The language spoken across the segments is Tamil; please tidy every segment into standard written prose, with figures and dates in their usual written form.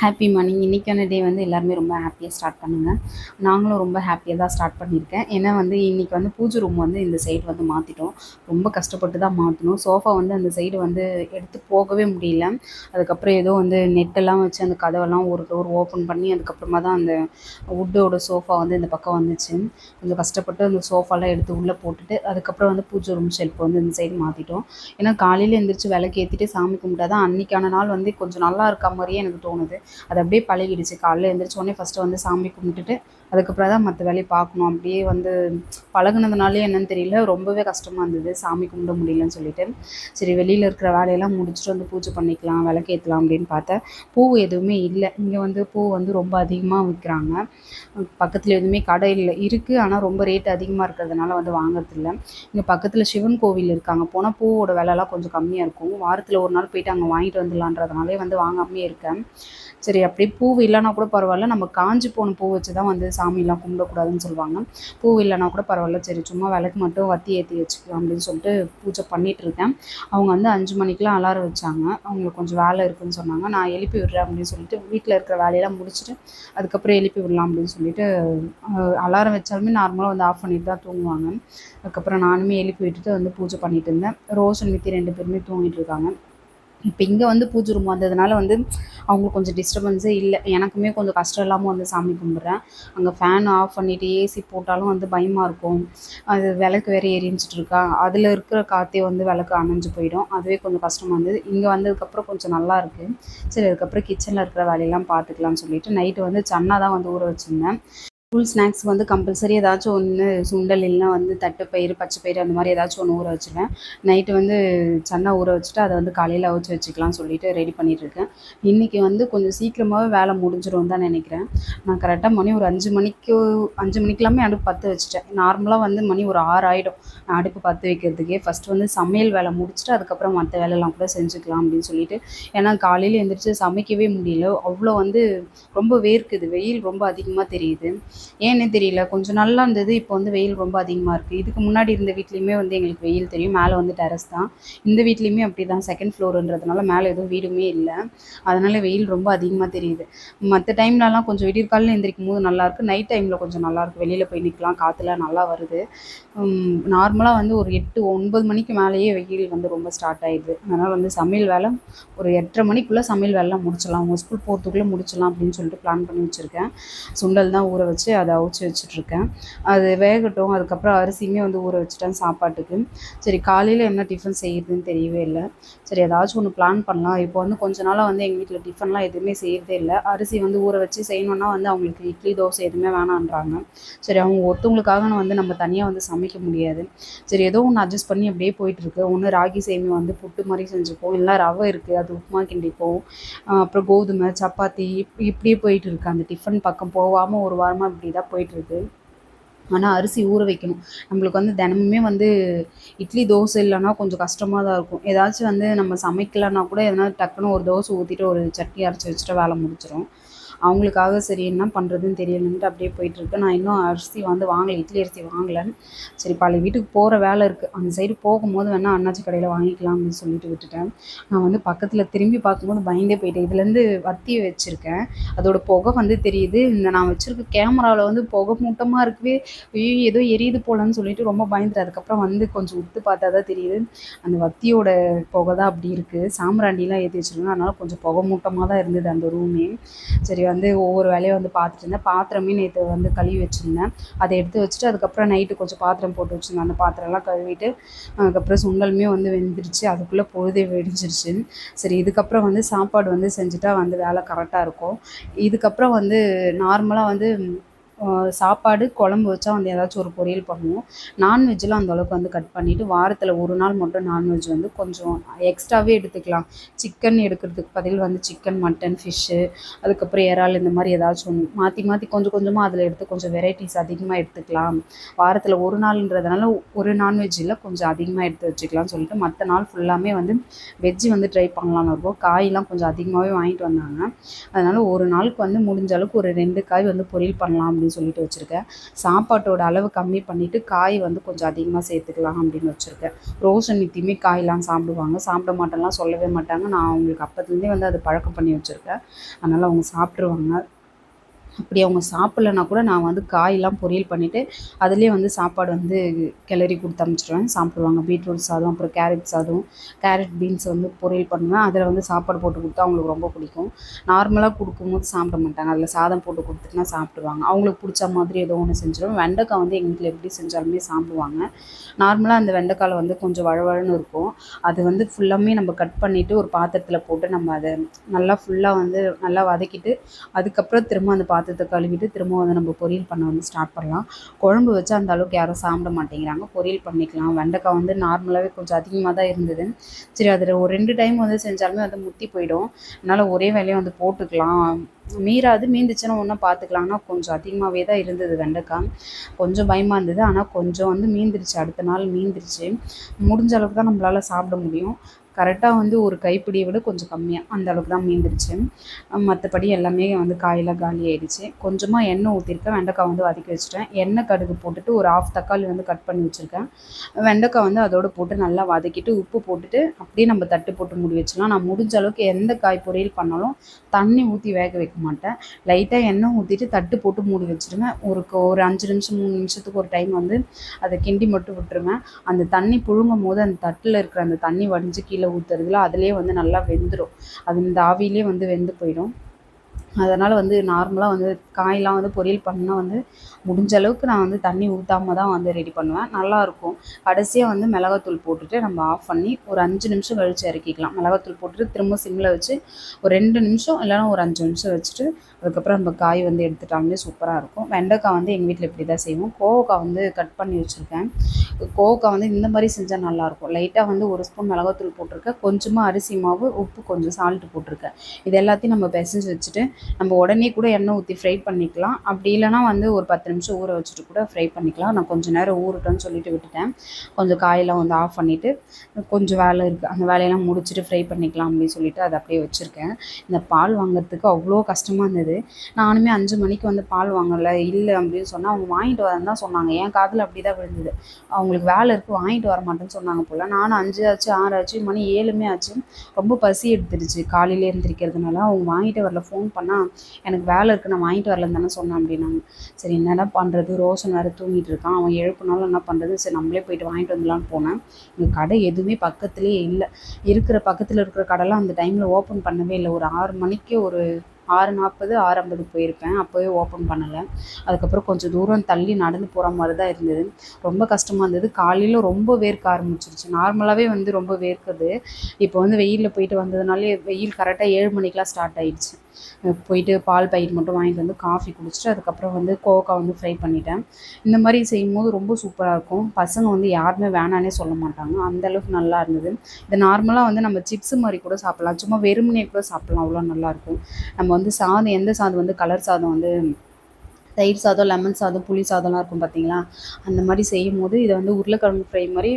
Happy morning. இன்றைக்கான டே வந்து எல்லாருமே ரொம்ப ஹாப்பியாக ஸ்டார்ட் பண்ணுங்கள். நாங்களும் ரொம்ப ஹாப்பியாக தான் ஸ்டார்ட் பண்ணியிருக்கேன். ஏன்னா வந்து இன்றைக்கி வந்து பூஜை ரூம் வந்து இந்த சைடு வந்து மாற்றிட்டோம். ரொம்ப கஷ்டப்பட்டு தான் மாற்றணும். சோஃபா வந்து அந்த சைடு வந்து எடுத்து போகவே முடியல. அதுக்கப்புறம் ஏதோ வந்து நெட்டெல்லாம் வச்சு அந்த கதவெல்லாம் ஒரு டோர் ஓப்பன் பண்ணி அதுக்கப்புறமா தான் அந்த வுட்டோட சோஃபா வந்து இந்த பக்கம் வந்துச்சு. கொஞ்சம் கஷ்டப்பட்டு அந்த சோஃபாலாம் எடுத்து உள்ளே போட்டுட்டு அதுக்கப்புறம் வந்து பூஜை ரூம் ஷெல்ஃப் வந்து இந்த சைடு மாற்றிட்டோம். ஏன்னா காலையில் எழுந்திரிச்சு விளக்கு ஏற்றிட்டு சாமி கும்பிட்டா தான் அன்றைக்கான நாள் வந்து கொஞ்சம் நல்லா இருக்க மாதிரியே எனக்கு தோணுது. அது அப்படியே பழகிடுச்சு. காலைல எழுந்திரிச்ச உடனே ஃபஸ்ட்டு வந்து சாமி கும்பிட்டுட்டு அதுக்கப்புறம் தான் மற்ற வேலையை பார்க்கணும். அப்படியே வந்து பழகுனதுனாலே என்னன்னு தெரியல, ரொம்பவே கஷ்டமாக இருந்தது சாமி கும்பிட முடியலன்னு சொல்லிட்டு. சரி வெளியில் இருக்கிற வேலையெல்லாம் முடிச்சுட்டு வந்து பூஜை பண்ணிக்கலாம், விளக்கேற்றலாம் அப்படின்னு பார்த்தேன். பூ எதுவுமே இல்லை. இங்கே வந்து பூ வந்து ரொம்ப அதிகமாக விற்கிறாங்க. பக்கத்தில் எதுவுமே கடை இல்லை, இருக்குது. ஆனால் ரொம்ப ரேட் அதிகமாக இருக்கிறதுனால வந்து வாங்குறதில்ல. இங்கே பக்கத்தில் சிவன் கோவில் இருக்காங்க, போனால் பூவோட விலைலாம் கொஞ்சம் கம்மியாக இருக்கும். வாரத்தில் ஒரு நாள் போயிட்டு அங்கே வாங்கிட்டு வந்துடலான்றதுனாலே வந்து வாங்காமே இருக்கேன். சரி அப்படியே பூ இல்லைனா கூட பரவாயில்ல, நம்ம காஞ்சி போன பூ வச்சு தான் வந்து சாமிலாம் கும்பிடக்கூடாதுன்னு சொல்லுவாங்க. பூ இல்லைனா கூட பரவாயில்ல, சரி சும்மா விளக்கு மட்டும் வத்தி ஏற்றி வச்சுக்கலாம் அப்படின்னு சொல்லிட்டு பூஜை பண்ணிகிட்ருக்கேன். அவங்க வந்து 5 மணிக்கெலாம் அலாரம் வச்சாங்க. அவங்களுக்கு கொஞ்சம் வேலை இருக்குதுன்னு சொன்னாங்க. நான் எழுப்பி விடுறேன் அப்படின்னு சொல்லிட்டு வீட்டில் இருக்கிற வேலையெல்லாம் முடிச்சுட்டு அதுக்கப்புறம் எழுப்பி விடலாம் அப்படின்னு சொல்லிட்டு அலாரம் வச்சாலுமே நார்மலாக வந்து ஆஃப் பண்ணிட்டு தான் தூங்குவாங்க. அதுக்கப்புறம் நானுமே எழுப்பி விட்டுட்டு வந்து பூஜை பண்ணிகிட்டு இருந்தேன். ரோஷன் மித்தி 2 பேருமே தூங்கிட்டு இருக்காங்க. இப்போ இங்கே வந்து பூஜை ரூம் வந்ததுனால வந்து அவங்களுக்கு கொஞ்சம் டிஸ்டர்பன்ஸே இல்லை. எனக்குமே கொஞ்சம் கஷ்டம் இல்லாமல் வந்து சாமி கும்பிட்றேன். அங்கே ஃபேன் ஆஃப் பண்ணிவிட்டு ஏசி போட்டாலும் வந்து பயமாக இருக்கும். அது விளக்கு வேறு எரிஞ்சிட்டு இருக்கா, அதில் இருக்கிற காற்றே வந்து விளக்கு அணைஞ்சு போயிடும். அதுவே கொஞ்சம் கஷ்டமாக இருந்தது. இங்கே வந்ததுக்கப்புறம் கொஞ்சம் நல்லா இருக்குது. சரி அதுக்கப்புறம் கிச்சனில் இருக்கிற வேலையெல்லாம் பார்த்துக்கலாம்னு சொல்லிட்டு நைட்டு வந்து சன்னா தான் வந்து ஊற வச்சுருந்தேன். ஸ்கூல் ஸ்நாக்ஸ் வந்து கம்பல்சரி ஏதாச்சும் ஒன்று, சுண்டல் இல்லைனா வந்து தட்டைப்பயிறு, பச்சைப்பயிறு அந்த மாதிரி ஏதாச்சும் ஒன்று ஊற வச்சுருவேன். நைட்டு வந்து சன்னா ஊற வச்சுட்டு அதை வந்து காலையில் அவிச்சு வச்சுக்கலாம்னு சொல்லிட்டு ரெடி பண்ணிகிட்ருக்கேன். இன்றைக்கி வந்து கொஞ்சம் சீக்கிரமாகவே வேலை முடிஞ்சிடும் தான் நினைக்கிறேன். நான் கரெக்டாக மணி ஒரு 5 மணிக்கெல்லாமே அடுப்பு பற்ற வச்சுட்டேன். நார்மலாக வந்து மணி ஒரு 6 ஆகிடும் நான் அடுப்பு பற்ற வைக்கிறதுக்கே. ஃபஸ்ட்டு வந்து சமையல் வேலை முடிச்சுட்டு அதுக்கப்புறம் மற்ற வேலையெல்லாம் கூட செஞ்சுக்கலாம் அப்படின்னு சொல்லிட்டு. ஏன்னா காலையில் எழுந்திரிச்சு சமைக்கவே முடியல. அவ்வளோ வந்து ரொம்ப வேர்க்குது, வெயில் ரொம்ப அதிகமாக தெரியுது. ஏன்னே தெரியல, கொஞ்சம் நல்லா இருந்தது, இப்போ வந்து வெயில் ரொம்ப அதிகமாக இருக்குது. இதுக்கு முன்னாடி இருந்த வீட்லேயுமே வந்து எங்களுக்கு வெயில் தெரியும். மேலே வந்து டெரஸ் தான். இந்த வீட்லேயுமே அப்படி தான், செகண்ட் ஃப்ளோருன்றதுனால மேலே எதுவும் வீடுமே இல்லை. அதனால் வெயில் ரொம்ப அதிகமாக தெரியுது. மற்ற டைம்லலாம் கொஞ்சம் விடியற்காலையில் எந்திரிக்கும் போது நல்லாயிருக்கு, நைட் டைமில் கொஞ்சம் நல்லாயிருக்கு. வெளியில் போய் நிற்கலாம், காற்றுலாம் நல்லா வருது. நார்மலாக வந்து ஒரு 8, 9 மணிக்கு மேலேயே வெயில் வந்து ரொம்ப ஸ்டார்ட் ஆகிடுது. அதனால் வந்து சமையல் வேலை ஒரு 8:30 மணிக்குள்ளே சமையல் வேலைலாம் முடிச்சிடலாம், அவங்க ஸ்கூல் போகிறதுக்குள்ளே முடிச்சிடலாம் அப்படின்னு சொல்லிட்டு பிளான் பண்ணி வச்சுருக்கேன். சுண்டல் தான் ஊற வச்சு அதை அவிச்சு வச்சுட்ருக்கேன். அது வேகட்டும். அதுக்கப்புறம் அரிசியுமே வந்து ஊற வச்சுட்டேன் சாப்பாட்டுக்கு. சரி காலையில் என்ன டிஃபன் செய்யுதுன்னு தெரியவே இல்லை. சரி ஏதாச்சும் ஒன்று பிளான் பண்ணலாம். இப்போ வந்து கொஞ்ச நாளாக வந்து எங்கள் வீட்டில் டிஃபன்லாம் எதுவுமே செய்கிறதே இல்லை. அரிசி வந்து ஊற வச்சு செய்யணுன்னா வந்து அவங்களுக்கு இட்லி, தோசை எதுவுமே வேணான்றாங்க. சரி அவங்க ஒருத்தவங்களுக்காக வந்து நம்ம தனியாக வந்து சமைக்க முடியாது. சரி ஏதோ ஒன்று அட்ஜஸ்ட் பண்ணி அப்படியே போயிட்டுருக்கு. ஒன்று ராகி சேமியா வந்து புட்டு மாதிரி செஞ்சுப்போம், இல்லை ரவை இருக்குது அது உப்புமா கிண்டிப்போம். அப்புறம் கோதுமை, சப்பாத்தி இப்படியே போயிட்டு இருக்கு. அந்த டிஃபன் பக்கம் போகாமல் ஒரு வாரமாக இப்படி தான் போயிட்டுருக்கு. ஆனால் அரிசி ஊற வைக்கணும். நம்மளுக்கு வந்து தினமுமே வந்து இட்லி, தோசை இல்லைன்னா கொஞ்சம் கஷ்டமாக தான் இருக்கும். ஏதாச்சும் வந்து நம்ம சமைக்கலன்னா கூட எதனா டக்குன்னு ஒரு தோசை ஊற்றிட்டு ஒரு சட்னி அரைச்சி வச்சுட்டு வேலை முடிச்சிடும். அவங்களுக்காக சரி என்ன பண்ணுறதுன்னு தெரியலன்ட்டு அப்படியே போயிட்டுருக்கு. நான் இன்னும் அரிசி வந்து வாங்கலை, இட்லி அரிசி வாங்கலை. சரி பழைய வீட்டுக்கு போகிற வேலை இருக்குது, அந்த சைடு போகும்போது வேணால் அண்ணாச்சி கடையில் வாங்கிக்கலாம் அப்படின்னு சொல்லிட்டு விட்டுட்டேன். நான் வந்து பக்கத்தில் திரும்பி பார்க்கும்போது பயந்தே போயிட்டேன். இதுலேருந்து வத்தி வச்சுருக்கேன், அதோட புகை வந்து தெரியுது. இந்த நான் வச்சுருக்க கேமராவில் வந்து புகை மூட்டமாக இருக்கவே, ஐயோ ஏதோ எரியுது போலன்னு சொல்லிட்டு ரொம்ப பயந்துட்டேன். அதுக்கப்புறம் வந்து கொஞ்சம் உத்து பார்த்தா தான் தெரியுது, அந்த வத்தியோட புகை தான் அப்படி இருக்குது. சாம்பிராண்டிலாம் ஏற்றி வச்சுருக்கேன், அதனால் கொஞ்சம் புகை மூட்டமாக தான் இருந்தது அந்த ரூமே. சரி வந்து ஒவ்வொரு வேலையை வந்து பார்த்துட்டு இருந்தேன். பாத்திரமே நேற்று வந்து கழுவி வச்சுருந்தேன், அதை எடுத்து வச்சுட்டு அதுக்கப்புறம் நைட்டு கொஞ்சம் பாத்திரம் போட்டு வச்சுருந்தேன். அந்த பாத்திரம்லாம் கழுவிட்டு அதுக்கப்புறம் சுண்டலுமே வந்து வெந்துருச்சு. அதுக்குள்ளே பொழுதே வெடிஞ்சிருச்சு. சரி இதுக்கப்புறம் வந்து சாப்பாடு வந்து செஞ்சுட்டா வந்து வேலை கரெக்டாக இருக்கும். இதுக்கப்புறம் வந்து நார்மலாக வந்து சாப்பாடு, குழம்பு வச்சா வந்து ஏதாச்சும் ஒரு பொரியல் பண்ணுவோம். நான்வெஜ்லாம் அந்த அளவுக்கு வந்து கட் பண்ணிவிட்டு வாரத்தில் ஒரு நாள் மட்டும் நான்வெஜ் வந்து கொஞ்சம் எக்ஸ்ட்ராவே எடுத்துக்கலாம். சிக்கன் எடுக்கிறதுக்கு பதில் வந்து சிக்கன், மட்டன், ஃபிஷ்ஷு, அதுக்கப்புறம் இறால் இந்த மாதிரி ஏதாச்சும் ஒன்று மாற்றி மாற்றி கொஞ்சம் கொஞ்சமாக அதில் எடுத்து கொஞ்சம் வெரைட்டிஸ் அதிகமாக எடுத்துக்கலாம். வாரத்தில் ஒரு நாள்ன்றதுனால ஒரு நான்வெஜ் இல்லை, கொஞ்சம் அதிகமாக எடுத்து வச்சுக்கலாம்னு சொல்லிட்டு மற்ற நாள் ஃபுல்லாமே வந்து வெஜ்ஜு வந்து ட்ரை பண்ணலான்னு இருக்கோம். காயெலாம் கொஞ்சம் அதிகமாகவே வாங்கிட்டு வந்தாங்க. அதனால் ஒரு நாளுக்கு வந்து முடிஞ்ச அளவுக்கு ஒரு 2 காய் வந்து பொரியல் பண்ணலாம் அப்படின்னு சொல்லிட்டு வச்சுருக்கேன். சாப்பாட்டோட அளவு கம்மி பண்ணிவிட்டு காய் வந்து கொஞ்சம் அதிகமாக சேர்த்துக்கலாம் அப்படின்னு வச்சுருக்கேன். ரோஷன் நித்தியுமே காயெலாம் சாப்பிடுவாங்க, சாப்பிட மாட்டேன்லாம் சொல்லவே மாட்டாங்க. நான் அவங்களுக்கு அப்போத்துலேருந்தே வந்து அது பழக்கம் பண்ணி வச்சுருக்கேன். அதனால் அவங்க சாப்பிட்ருவாங்க. அப்படி அவங்க சாப்பிட்லனா கூட நான் வந்து காயெல்லாம் பொரியல் பண்ணிவிட்டு அதிலே வந்து சாப்பாடு வந்து கிளறி கொடுத்து அனுப்பிச்சிடுவேன், சாப்பிடுவாங்க. பீட்ரூட் சாதம், அப்புறம் கேரட் சாதம், கேரட் பீன்ஸ் வந்து பொரியல் பண்ணுவேன். அதில் வந்து சாப்பாடு போட்டு கொடுத்தா அவங்களுக்கு ரொம்ப பிடிக்கும். நார்மலாக கொடுக்கும்போது சாப்பிட மாட்டாங்க, அதில் சாதம் போட்டு கொடுத்துட்டுனா சாப்பிட்ருவாங்க. அவங்களுக்கு பிடிச்ச மாதிரி ஏதோ ஒன்று செஞ்சுருவேன். வெண்டைக்காய் வந்து எங்கள் வீட்டில் எப்படி செஞ்சாலுமே சாப்பிடுவாங்க. நார்மலாக அந்த வெண்டைக்காயில் வந்து கொஞ்சம் வழவழன்னு இருக்கும். அது வந்து ஃபுல்லாமே நம்ம கட் பண்ணிவிட்டு ஒரு பாத்திரத்தில் போட்டு நம்ம அதை நல்லா ஃபுல்லாக வந்து நல்லா வதக்கிட்டு அதுக்கப்புறம் திரும்ப அந்த பாத்திரத்தை கழுவிட்டு திரும்ப வந்து நம்ம பொரியல் பண்ண வந்து ஸ்டார்ட் பண்ணலாம். குழம்பு வச்சா அந்த அளவுக்கு யாரும் சாப்பிட மாட்டேங்கிறாங்க, பொரியல் பண்ணிக்கலாம். வெண்டைக்காய் வந்து நார்மலாகவே கொஞ்சம் அதிகமாக தான் இருந்தது. சரி அதில் ஒரு 2 டைம் வந்து செஞ்சாலுமே வந்து முத்தி போயிடும். அதனால் ஒரே வேலையை வந்து போட்டுக்கலாம், மீறாது, மீந்துச்சுன்னா ஒன்றும் பார்த்துக்கலாம். ஆனால் கொஞ்சம் அதிகமாகவே தான் இருந்தது வெண்டைக்காய். கொஞ்சம் பயமாக இருந்தது. ஆனால் கொஞ்சம் வந்து மீந்துருச்சு, அடுத்த நாள் மீந்துருச்சு. முடிஞ்ச அளவுக்கு தான் நம்மளால் சாப்பிட முடியும். கரெக்டாக வந்து ஒரு கைப்பிடியை விட கொஞ்சம் கம்மியாக அந்த அளவுக்கு தான் மீந்துருச்சு. மற்றபடி எல்லாமே வந்து காயெல்லாம் காலி ஆகிடுச்சு. கொஞ்சமாக எண்ணெய் ஊற்றிருக்கேன், வெண்டைக்காய் வந்து வதக்கி வச்சுட்டேன். எண்ணெய் கடுகு போட்டுட்டு ஒரு 1/2 தக்காளி வந்து கட் பண்ணி வச்சுருக்கேன். வெண்டைக்காய் வந்து அதோடு போட்டு நல்லா வதக்கிட்டு உப்பு போட்டுட்டு அப்படியே நம்ம தட்டு போட்டு மூடி வச்சிடலாம். நான் முடிஞ்ச அளவுக்கு எந்த காய் பொரியல் பண்ணாலும் தண்ணி ஊற்றி வேக வைக்க மாட்டேன். லைட்டாக எண்ணெய் ஊற்றிட்டு தட்டு போட்டு மூடி வச்சுருவேன். ஒரு 5 நிமிஷம் 3 நிமிஷத்துக்கு ஒரு டைம் வந்து அதை கிண்டி மட்டும் விட்டுருவேன். அந்த தண்ணி புழுங்கும் போது அந்த தட்டில் இருக்கிற அந்த தண்ணி வடிஞ்சு கீழே ஊற்றுறதுல அதிலே வந்து நல்லா வெந்துடும். அது இந்த ஆவிலே வந்து வெந்து போயிடும். அதனால் வந்து நார்மலாக வந்து காயெலாம் வந்து பொரியல் பண்ணால் வந்து முடிஞ்ச அளவுக்கு நான் வந்து தண்ணி ஊற்றாம தான் வந்து ரெடி பண்ணுவேன், நல்லாயிருக்கும். கடைசியாக வந்து மிளகாத்தூள் போட்டுட்டு நம்ம ஆஃப் பண்ணி ஒரு 5 நிமிஷம் கழித்து இறக்கிக்கலாம். மிளகாத்தூள் போட்டுட்டு திரும்ப சிம்மில் வச்சு ஒரு 2 நிமிஷம் இல்லைனா ஒரு 5 நிமிஷம் வச்சுட்டு அதுக்கப்புறம் நம்ம காய் வந்து எடுத்துட்டாலுமே சூப்பராக இருக்கும். வெண்டைக்காய் வந்து எங்கள் வீட்டில் இப்படி தான் செய்வோம். கோவக்காய் வந்து கட் பண்ணி வச்சுருக்கேன். கோவக்காய் வந்து இந்த மாதிரி செஞ்சால் நல்லாயிருக்கும். லைட்டாக வந்து 1 ஸ்பூன் மிளகாத்தூள் போட்டிருக்கேன், கொஞ்சமாக அரிசி மாவு, உப்பு, கொஞ்சம் சால்ட்டு போட்டிருக்கேன். இது எல்லாத்தையும் நம்ம பிசைஞ்சு வச்சுட்டு நம்ம உடனே கூட எண்ணெய் ஊற்றி ஃப்ரை பண்ணிக்கலாம். அப்படி இல்லைனா வந்து ஒரு 10 நிமிஷம் ஊற வச்சுட்டு கூட ஃப்ரை பண்ணிக்கலாம். நான் கொஞ்சம் நேரம் ஊறட்டும்னு சொல்லிட்டு விட்டுட்டேன். கொஞ்சம் காயெல்லாம் வந்து ஆஃப் பண்ணிவிட்டு கொஞ்சம் வேலை இருக்குது, அந்த வேலையெல்லாம் முடிச்சுட்டு ஃப்ரை பண்ணிக்கலாம் அப்படின்னு சொல்லிட்டு அதை அப்படியே வச்சுருக்கேன். இந்த பால் வாங்குறதுக்கு அவ்வளோ கஷ்டமாக இருந்தது. நானுமே 5 மணிக்கு வந்து பால் வாங்கலை இல்லை அப்படின்னு சொன்னால் அவங்க வாங்கிட்டு வரேன்னு தான் சொன்னாங்க. என் காதில் அப்படி தான் விழுந்தது. அவங்களுக்கு வேலை இருக்குது, வாங்கிட்டு வர மாட்டேன்னு சொன்னாங்க போல். நானும் 5 ஆச்சு 6 ஆச்சு, மணி 7மே ஆச்சு. ரொம்ப பசி எடுத்துருச்சு காலையிலே எழுந்திரிக்கிறதுனால. அவங்க வாங்கிட்டு வரல. ஃபோன் பண்ணால் எனக்கு வேலை இருக்குது, நான் வாங்கிட்டு வரலன்னு தானே சொன்னேன் அப்படின்னாங்க. சரி என்னடா பண்ணுறது, ரோஷன் வேறு தூங்கிட்டு இருக்கான், அவன் எழுப்புனாலும் என்ன பண்ணுறது, சரி நம்மளே போயிட்டு வாங்கிட்டு வந்துடலான்னு போனேன். இங்கே கடை எதுவுமே பக்கத்துலேயே இல்லை. பக்கத்தில் இருக்கிற கடைலாம் அந்த டைமில் ஓப்பன் பண்ணவே இல்லை. ஒரு 6 மணிக்கு ஒரு 6:40 6:50 போயிருப்பேன், அப்போவே ஓப்பன் பண்ணலை. அதுக்கப்புறம் கொஞ்சம் தூரம் தள்ளி நடந்து போகிற மாதிரி தான் இருந்தது. ரொம்ப கஷ்டமாக இருந்தது. காலையில் ரொம்ப வேர்க்க ஆரம்பிச்சிருச்சு. நார்மலாகவே வந்து ரொம்ப வேர்க்குது. இப்போ வந்து வெயிலில் போயிட்டு வந்ததுனாலே வெயில் கரெக்டாக 7 மணிக்கெலாம் ஸ்டார்ட் ஆகிடுச்சு. போயிட்டு பால் பாக்கெட் மட்டும் வாங்கிட்டு வந்து காஃபி குடிச்சிட்டு அதுக்கப்புறம் வந்து கோவக்காய் வந்து ஃப்ரை பண்ணிட்டேன். இந்த மாதிரி செய்யும்போது ரொம்ப சூப்பராக இருக்கும். பசங்க வந்து யாருமே வேணான்னே சொல்ல மாட்டாங்க, அந்தளவுக்கு நல்லா இருந்தது. இது நார்மலாக வந்து நம்ம சிப்ஸு மாதிரி கூட சாப்பிட்லாம், சும்மா வெறுமனே கூட சாப்பிட்லாம், அவ்வளோ நல்லாயிருக்கும். நம்ம வந்து சாதம் எந்த சாதம் வந்து கலர் சாதம் வந்து தயிர் சாதம், லெமன் சாதம், புளி சாதம்லாம் இருக்கும் பார்த்தீங்களா, அந்த மாதிரி செய்யும்போது இதை வந்து உருளைக்கிழங்கு ஃப்ரை மாதிரி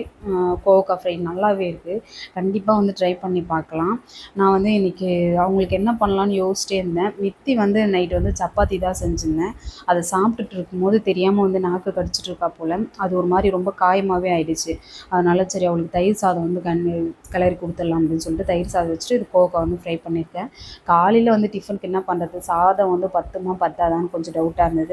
கோவக்காய் ஃப்ரை நல்லாவே இருக்குது. கண்டிப்பாக வந்து ட்ரை பண்ணி பார்க்கலாம். நான் வந்து இன்றைக்கி அவங்களுக்கு என்ன பண்ணலான்னு யோசிச்சிட்டே இருந்தேன். மித்தி வந்து நைட்டு வந்து சப்பாத்தி தான் செஞ்சுருந்தேன். அதை சாப்பிட்டுட்டு இருக்கும்போது தெரியாமல் வந்து நாக்கு கடிச்சிட்டு இருக்கா போல். அது ஒரு மாதிரி ரொம்ப காயமாகவே ஆயிடுச்சு. அதனால் சரி அவளுக்கு தயிர் சாதம் வந்து கிளறி கொடுத்துடலாம் அப்படின்னு சொல்லிட்டு தயிர் சாதம் வச்சுட்டு இது கோவக்காய் வந்து ஃப்ரை பண்ணியிருக்கேன். காலையில் வந்து டிஃபனுக்கு என்ன பண்ணுறது, சாதம் வந்து பத்துமா பத்தாதான்னு கொஞ்சம் டவுட்டாக இருந்தது.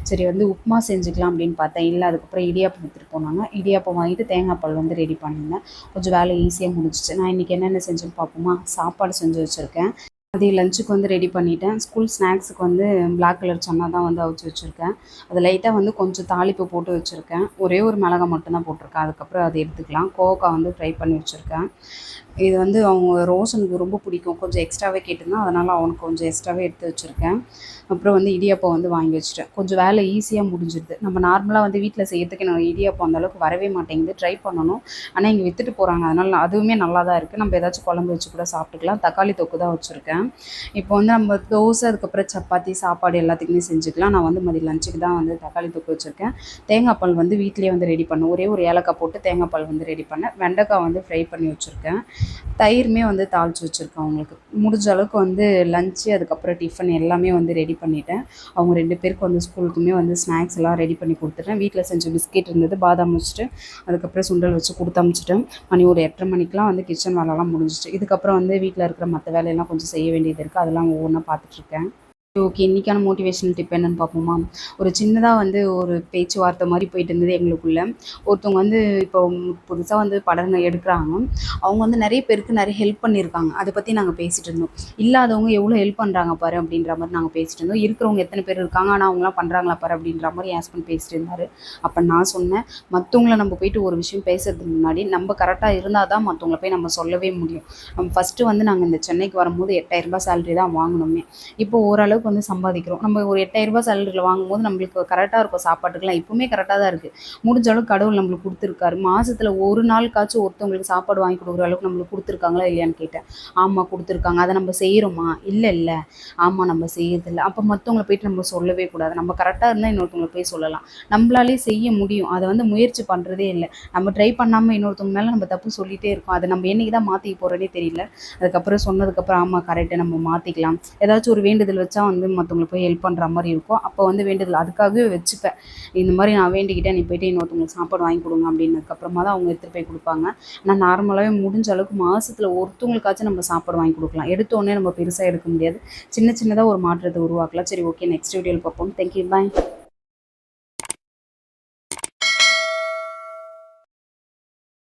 சரி வந்து உப்புமா செஞ்சுக்கலாம் அப்படின்னு பார்த்தேன். இல்லை, அதுக்கப்புறம் இடியாப்பம் எடுத்துகிட்டு போனாங்க. இடியாப்பம் வாங்கிட்டு தேங்காய் பால் வந்து ரெடி பண்ணியிருந்தேன். கொஞ்சம் வேலை ஈஸியாக முடிஞ்சிச்சு. நான் இன்றைக்கி என்னென்ன செஞ்சுன்னு பார்ப்போமா. சாப்பாடு செஞ்சு வச்சுருக்கேன். மதியம் லஞ்சுக்கு வந்து ரெடி பண்ணிட்டேன். ஸ்கூல் ஸ்நாக்ஸுக்கு வந்து பிளாக் கலர் சன்னா தான் வந்து அவிச்சு வச்சுருக்கேன். அது லைட்டாக வந்து கொஞ்சம் தாளிப்பு போட்டு வச்சுருக்கேன். ஒரே ஒரு மிளகாய் மட்டும்தான் போட்டிருக்கேன். அதுக்கப்புறம் அதை எடுத்துக்கலாம். கோவக்காய் வந்து ஃப்ரை பண்ணி வச்சுருக்கேன். இது வந்து அவங்க ரோஷனுக்கு ரொம்ப பிடிக்கும், கொஞ்சம் எக்ஸ்ட்ராவே கேட்டிருந்தான், அதனால் அவனுக்கு கொஞ்சம் எக்ஸ்ட்ராவே எடுத்து வச்சுருக்கேன். அப்புறம் வந்து இடியாப்பம் வந்து வாங்கி வச்சுட்டேன். கொஞ்சம் வேலை ஈஸியாக முடிஞ்சிடுது. நம்ம நார்மலாக வந்து வீட்டில் செய்யறதுக்கு நான் இடியாப்பம் அந்தளவுக்கு வரவே மாட்டேங்குது, ட்ரை பண்ணணும். ஆனால் இங்கே விற்றுட்டு போகிறாங்க, அதனால் அதுவுமே நல்லா தான் இருக்குது. நம்ம ஏதாச்சும் குழம்பு வச்சு கூட சாப்பிட்டுக்கலாம். தக்காளி தொக்கு தான் வச்சுருக்கேன். இப்போ வந்து நம்ம தோசை, அதுக்கப்புறம் சப்பாத்தி, சாப்பாடு எல்லாத்துக்குமே செஞ்சுக்கலாம். நான் வந்து மதியம் லஞ்சுக்கு தான் வந்து தக்காளி தொக்கு வச்சுருக்கேன். தேங்காய் பால் வந்து வீட்டிலேயே வந்து ரெடி பண்ணேன். ஒரே ஒரு ஏலக்காய் போட்டு தேங்காய் பால் வந்து ரெடி பண்ணேன். வெண்டைக்காய் வந்து ஃப்ரை பண்ணி வச்சுருக்கேன். தயிருமே வந்து தாளித்து வச்சுருக்கேன் அவங்களுக்கு. முடிஞ்ச அளவுக்கு வந்து லஞ்சு அதுக்கப்புறம் டிஃபன் எல்லாமே வந்து ரெடி பண்ணிட்டேன். அவங்க 2 பேருக்கு வந்து ஸ்கூலுக்குமே வந்து ஸ்நாக்ஸ் எல்லாம் ரெடி பண்ணி கொடுத்துட்டேன். வீட்டில் செஞ்ச பிஸ்கெட் இருந்தது, பாதாம் வச்சுட்டு அதுக்கப்புறம் சுண்டல் வச்சு கொடுத்து அனுப்பிச்சிட்டேன். மணி ஒரு 8:30 மணிக்கெலாம் வந்து கிச்சன் வேலைலாம் முடிஞ்சிச்சு. இதுக்கப்புறம் வந்து வீட்டில் இருக்கிற மற்ற வேலையெல்லாம் கொஞ்சம் செய்ய வேண்டியது இருக்குது. அதெல்லாம் ஒவ்வொன்றா பார்த்துட்ருக்கேன். ஓகே. இன்றைக்கான மோட்டிவேஷனல் டிப் என்னன்னு பார்ப்போமா? ஒரு சின்னதா வந்து ஒரு பேச்சுவார்த்தை மாரி போயிட்டு இருந்தது எங்களுக்குள்ள. ஒருத்தவங்க வந்து இப்போ புதுசா வந்து படம் எடுக்குறாங்க. அவங்க வந்து நெறைய பேருக்கு நெறைய ஹெல்ப் பண்ணியிருக்காங்க. அத பத்தி நாங்க பேசிட்டு இருந்தோம். இல்லாதவங்க எவ்வளோ ஹெல்ப் பண்றாங்க பாரு அப்படின்ற மாரி நாங்க பேசிட்டு இருந்தோம். இருக்கிறவங்க எத்தன பேர் இருக்காங்க, ஆனா அவங்கலாம் பண்றாங்களா பாரு அப்படின்ற மாரி என் ஹஸ்பண்ட் பேசிட்டு இருந்தாரு. அப்ப நான் சொன்னேன், மத்தவங்கள நம்ம போயிட்டு ஒரு விஷயம் பேசுறதுக்கு முன்னாடி நம்ம கரெக்ட்டா இருந்தா தான் மத்தவங்கள போய் நம்ம சொல்லவே முடியும். ஃபர்ஸ்ட்டு வந்து நாங்க இந்த சென்னைக்கு வரும்போது ரூ. 8,000 சேலரி தான் வாங்குனோமே. இப்போ ஓரளவுக்கு வந்து சம்பாதிக்கிறோம். நம்ம ஒரு ரூ. 8,000 சேலரில வாங்கும்போது நம்மளுக்கு கரெக்ட்டா இருக்கும் சாப்பாட்டுக்குலாம். இப்பவுமே கரெக்ட்டா தான் இருக்கு. முடிஞ்ச அளவுக்கு கடவுள் நம்மளுக்கு குடுத்துருக்காரு. மாசத்துல ஒரு நாளுக்காச்சும் ஒருத்தவங்களுக்கு சாப்பாடு வாங்கி குடுக்குற அளவுக்கு நம்மளுக்கு குடுத்துருக்காங்களா இல்லையான்னு கேட்டேன். ஆமா குடுத்துருக்காங்க. அத நம்ம செய்றோமா? இல்ல. ஆமா நம்ம செய்யறதில்ல. அப்ப மத்தவங்கள போயிட்டு நம்ம சொல்லவே கூடாது. நம்ம கரெக்ட்டா இருந்தா இன்னொருத்தவங்கள போய் சொல்லலாம். நம்மளாலயே செய்ய முடியும். அத வந்து முயற்சி பண்றதே இல்ல. நம்ம ட்ரை பண்ணாம இன்னொருத்தவங்க மேல நம்ம தப்பு சொல்லிட்டே இருக்கோம். அத நம்ம என்னைக்கு தான் மாத்திக்க போறோன்னே தெரியல. அதுக்கப்புறம் சொன்னதுக்கப்புறம் ஆமா கரெக்ட்டு நம்ம மாத்திக்கலாம். ஏதாச்சும் ஒரு வேண்டுதல் வச்சா வந்து மத்தவங்களுக்கு போய் ஹெல்ப் பண்ற மாரி இருக்கும். அப்போ வந்து வேண்டுதல் அதுக்காகவே வச்சுப்பேன். இந்த மாரி நான் வேண்டிக்கிட்டேன், நீ போயிட்டு இன்னொருத்தவங்களுக்கு சாப்பாடு வாங்கி குடுங்க அப்படின்னதுக்கப்புறமா தான் அவங்க எடுத்துட்டு போய் குடுப்பாங்க. ஆனா நார்மலாவே முடிஞ்ச அளவுக்கு மாசத்துல ஒருத்தவங்களுக்காச்சும் நம்ம சாப்பாடு வாங்கி குடுக்கலாம். எடுத்த உடனே நம்ம பெருசா எடுக்க முடியாது. சின்ன சின்னதா ஒரு மாற்றத்த உருவாக்கலாம். சரி ஓகே நெக்ஸ்ட் வீடியோல பார்ப்போம். Thank you. பாய்.